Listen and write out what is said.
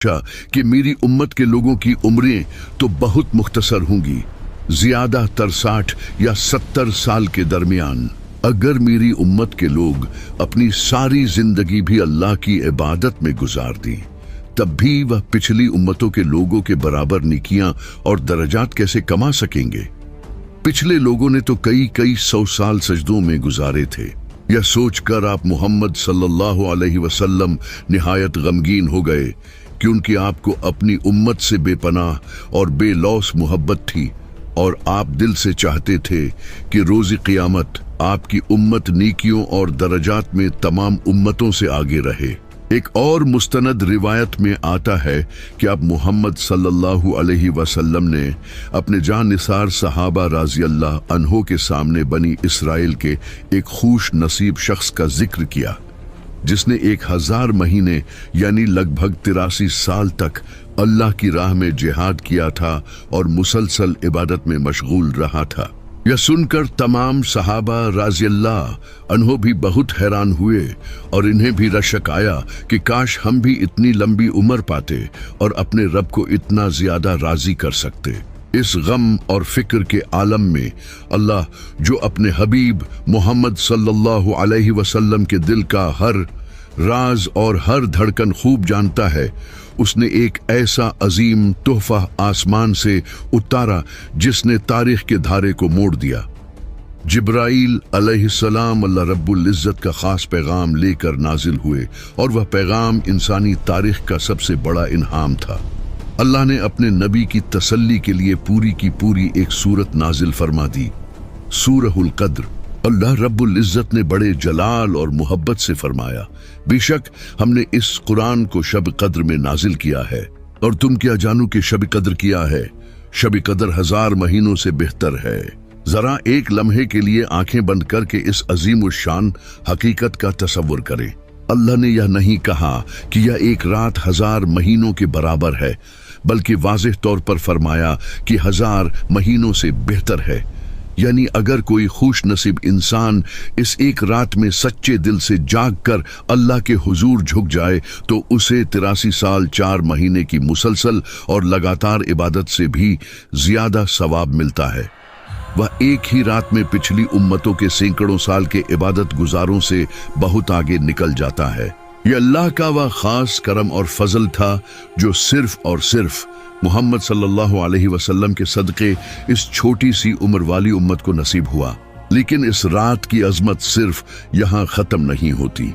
کہ میری امت کے لوگوں کی عمریں تو بہت مختصر ہوں گی، زیادہ تر 60 یا 70 سال کے درمیان۔ اگر میری امت کے لوگ اپنی ساری زندگی بھی اللہ کی عبادت میں گزار دی، تب بھی وہ پچھلی امتوں کے لوگوں کے برابر نیکیاں اور درجات کیسے کما سکیں گے؟ پچھلے لوگوں نے تو کئی 100 سال سجدوں میں گزارے تھے۔ یہ سوچ کر آپ محمد صلی اللہ علیہ وسلم نہایت غمگین ہو گئے، کیونکہ آپ کو اپنی امت سے بے پناہ اور بے لوث محبت تھی، اور آپ دل سے چاہتے تھے کہ روز قیامت آپ کی امت نیکیوں اور درجات میں تمام امتوں سے آگے رہے۔ ایک اور مستند روایت میں آتا ہے کہ آپ محمد صلی اللہ علیہ وسلم نے اپنے جان نثار صحابہ رضی اللہ عنہ کے سامنے بنی اسرائیل کے ایک خوش نصیب شخص کا ذکر کیا، جس نے 1000 مہینے یعنی لگ بھگ 83 سال تک اللہ کی راہ میں جہاد کیا تھا اور مسلسل عبادت میں مشغول رہا تھا۔ یہ سن کر تمام صحابہ رضی اللہ عنہ بھی بہت حیران ہوئے، اور انہیں بھی رشک آیا کہ کاش ہم بھی اتنی لمبی عمر پاتے اور اپنے رب کو اتنا زیادہ راضی کر سکتے۔ اس غم اور فکر کے عالم میں اللہ، جو اپنے حبیب محمد صلی اللہ علیہ وسلم کے دل کا ہر راز اور ہر دھڑکن خوب جانتا ہے، اس نے ایک ایسا عظیم تحفہ آسمان سے اتارا جس نے تاریخ کے دھارے کو موڑ دیا۔ جبرائیل علیہ السلام اللہ رب العزت کا خاص پیغام لے کر نازل ہوئے، اور وہ پیغام انسانی تاریخ کا سب سے بڑا انعام تھا۔ اللہ نے اپنے نبی کی تسلی کے لیے پوری کی پوری ایک سورت نازل فرما دی، سورہ القدر۔ اللہ رب العزت نے بڑے جلال اور محبت سے فرمایا، بے شک ہم نے اس قرآن کو شب قدر میں نازل کیا ہے، اور تم کیا جانو کہ شب قدر کیا ہے؟ شب قدر 1000 مہینوں سے بہتر ہے۔ ذرا ایک لمحے کے لیے آنکھیں بند کر کے اس عظیم الشان حقیقت کا تصور کریں۔ اللہ نے یہ نہیں کہا کہ یہ ایک رات 1000 مہینوں کے برابر ہے، بلکہ واضح طور پر فرمایا کہ 1000 مہینوں سے بہتر ہے۔ یعنی اگر کوئی خوش نصیب انسان اس ایک رات میں سچے دل سے جاگ کر اللہ کے حضور جھک جائے تو اسے 83 سال 4 مہینے کی مسلسل اور لگاتار عبادت سے بھی زیادہ ثواب ملتا ہے۔ وہ ایک ہی رات میں پچھلی امتوں کے سینکڑوں سال کے عبادت گزاروں سے بہت آگے نکل جاتا ہے۔ یہ اللہ کا وہ خاص کرم اور فضل تھا جو صرف اور صرف محمد صلی اللہ علیہ وسلم کے صدقے اس چھوٹی سی عمر والی امت کو نصیب ہوا۔ لیکن اس رات کی عظمت صرف یہاں ختم نہیں ہوتی۔